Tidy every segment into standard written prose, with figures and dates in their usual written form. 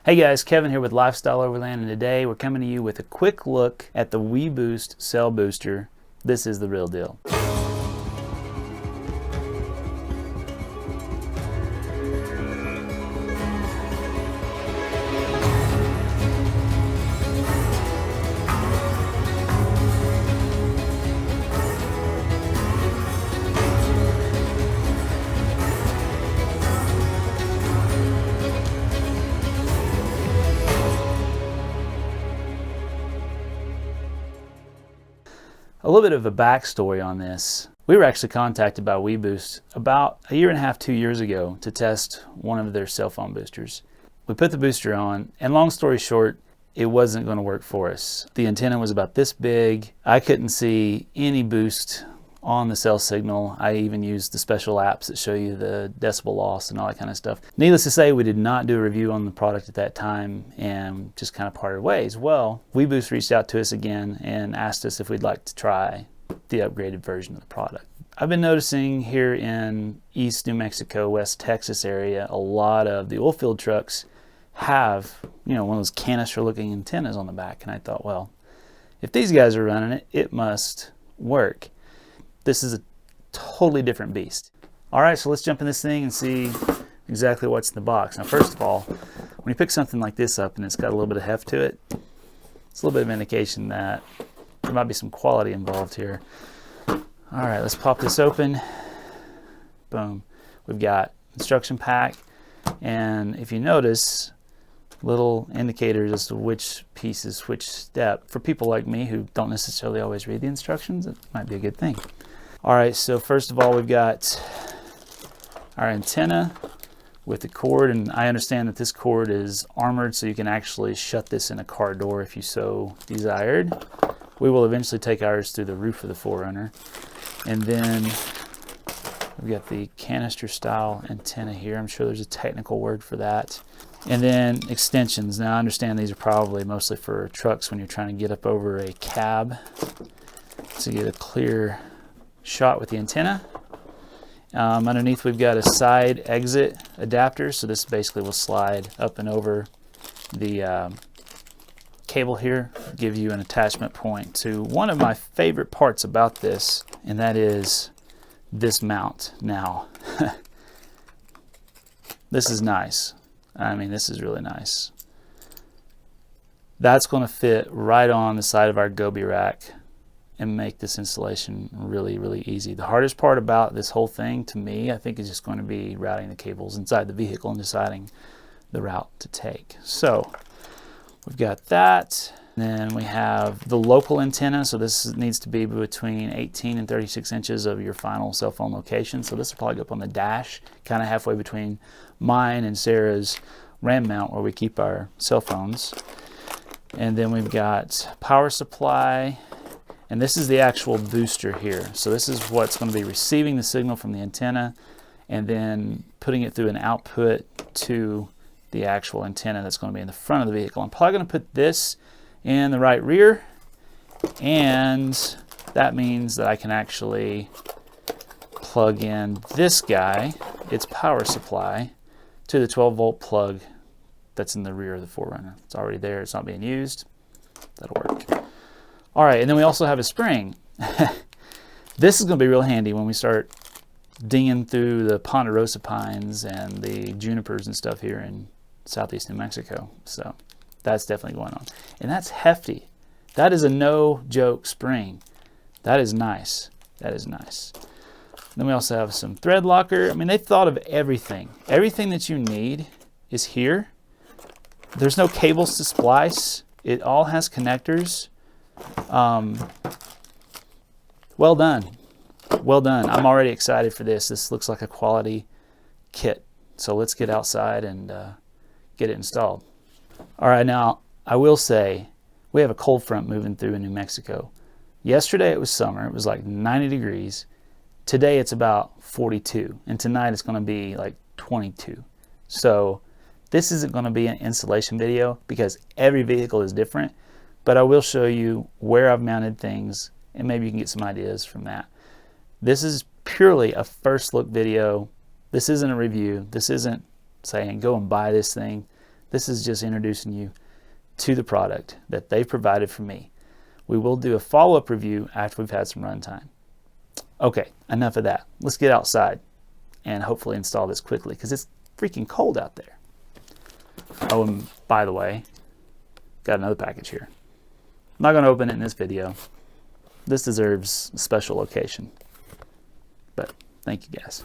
Hey guys, Kevin here with Lifestyle Overland, and today we're coming to you with a quick look at the WeBoost Cell Booster. This is the real deal. A little bit of a backstory on this. We were actually contacted by WeBoost about a year and a half, 2 years ago to test one of their cell phone boosters. We put the booster on, and long story short, it wasn't going to work for us. The antenna was about this big. I couldn't see any boost on the cell signal. I even used the special apps that show you the decibel loss and all that kind of stuff. Needless to say, we did not do a review on the product at that time and just kind of parted ways. Well, WeBoost reached out to us again and asked us if we'd like to try the upgraded version of the product. I've been noticing here in East New Mexico, West Texas area, a lot of the oil field trucks have, one of those canister looking antennas on the back. And I thought, well, if these guys are running it, it must work. This is a totally different beast. All right, so let's jump in this thing and see exactly what's in the box. Now, first of all, when you pick something like this up and it's got a little bit of heft to it, it's a little bit of indication that there might be some quality involved here. All right, let's pop this open. Boom. We've got instruction pack, and if you notice, little indicators as to which piece is which step. For people like me who don't necessarily always read the instructions, it might be a good thing. All right, so first of all, we've got our antenna with the cord, and I understand that this cord is armored, so you can actually shut this in a car door if you so desired. We will eventually take ours through the roof of the 4Runner. And then we've got the canister style antenna here. I'm sure there's a technical word for that. And then extensions. Now I understand these are probably mostly for trucks when you're trying to get up over a cab to get a clear shot with the antenna. Underneath we've got a side exit adapter, so this basically will slide up and over the cable here, give you an attachment point to one of my favorite parts about this, and that is this mount. Now this is nice. I mean, this is really nice. That's going to fit right on the side of our Goby rack and make this installation really, really easy. The hardest part about this whole thing, to me, I think is just going to be routing the cables inside the vehicle and deciding the route to take. So we've got that. Then we have the local antenna. So this needs to be between 18 and 36 inches of your final cell phone location. So this will probably go up on the dash, kind of halfway between mine and Sarah's RAM mount where we keep our cell phones. And then we've got power supply. And this is the actual booster here. So this is what's going to be receiving the signal from the antenna and then putting it through an output to the actual antenna that's going to be in the front of the vehicle. I'm probably going to put this in the right rear, and that means that I can actually plug in this guy, its power supply, to the 12-volt plug that's in the rear of the 4Runner. It's already there. It's not being used. That'll work. All right, and then we also have a spring. This is going to be real handy when we start dinging through the ponderosa pines and the junipers and stuff here in southeast New Mexico. So that's definitely going on. And that's hefty. That is a no-joke spring. That is nice. That is nice. Then we also have some thread locker. I mean, they thought of everything. Everything that you need is here. There's no cables to splice. It all has connectors. Well done. Well done. I'm already excited for this. This looks like a quality kit. So let's get outside and get it installed. All right, now I will say we have a cold front moving through in New Mexico. Yesterday it was summer. It was like 90 degrees. Today it's about 42, and tonight it's going to be like 22. So this isn't going to be an installation video because every vehicle is different, but I will show you where I've mounted things and maybe you can get some ideas from that. This is purely a first look video. This isn't a review. This isn't saying go and buy this thing. This is just introducing you to the product that they provided for me. We will do a follow-up review after we've had some runtime. Okay, enough of that. Let's get outside and hopefully install this quickly because it's freaking cold out there. Oh, and by the way, got another package here. I'm not going to open it in this video. This deserves a special location. But thank you guys.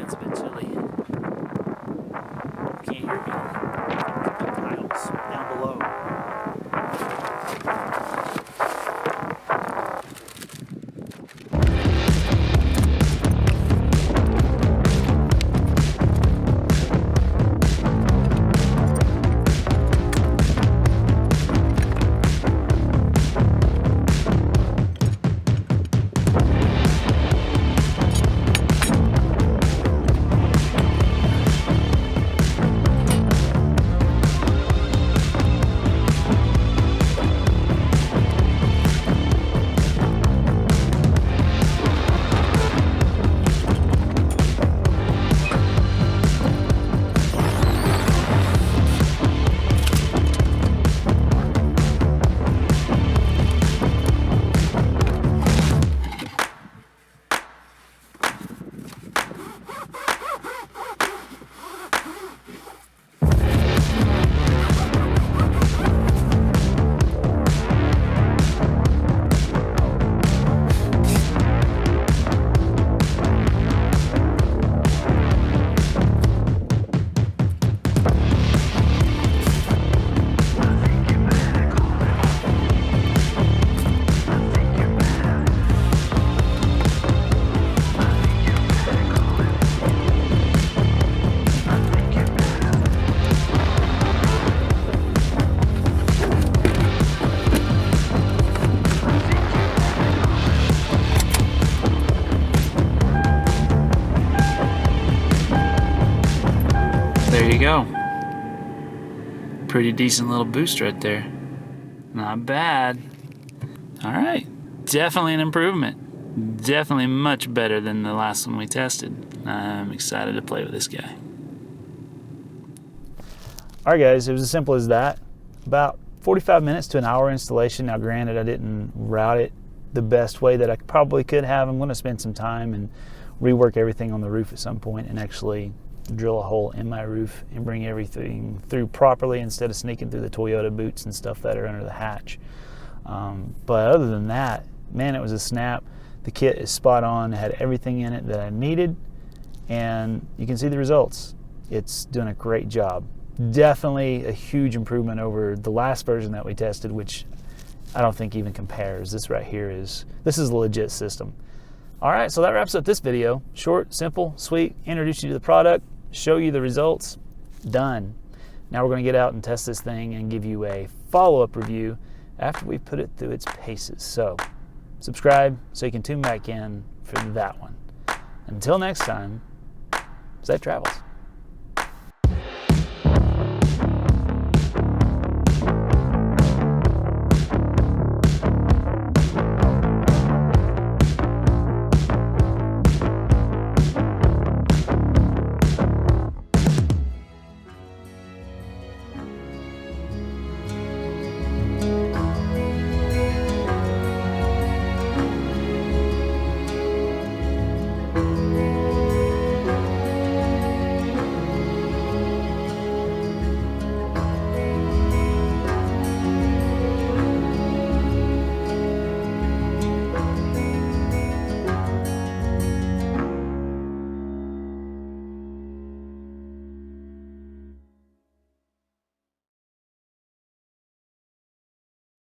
It's a bit chilly. Can't hear me. The tiles down below. There you go. Pretty decent little boost right there. Not bad. All right, definitely an improvement. Definitely much better than the last one we tested. I'm excited to play with this guy. All right, guys, it was as simple as that. About 45 minutes to an hour installation. Now, granted, I didn't route it the best way that I probably could have. I'm going to spend some time and rework everything on the roof at some point and actually drill a hole in my roof and bring everything through properly instead of sneaking through the Toyota boots and stuff that are under the hatch. But other than that, man, it was a snap. The kit is spot on. It had everything in it that I needed, and you can see the results. It's doing a great job. Definitely a huge improvement over the last version that we tested, which I don't think even compares. This right here this is a legit system. All right, so that wraps up this video. Short, simple, sweet, introduce you to the product, show you the results, done. Now we're gonna get out and test this thing and give you a follow-up review after we put it through its paces. So subscribe so you can tune back in for that one. Until next time, safe travels.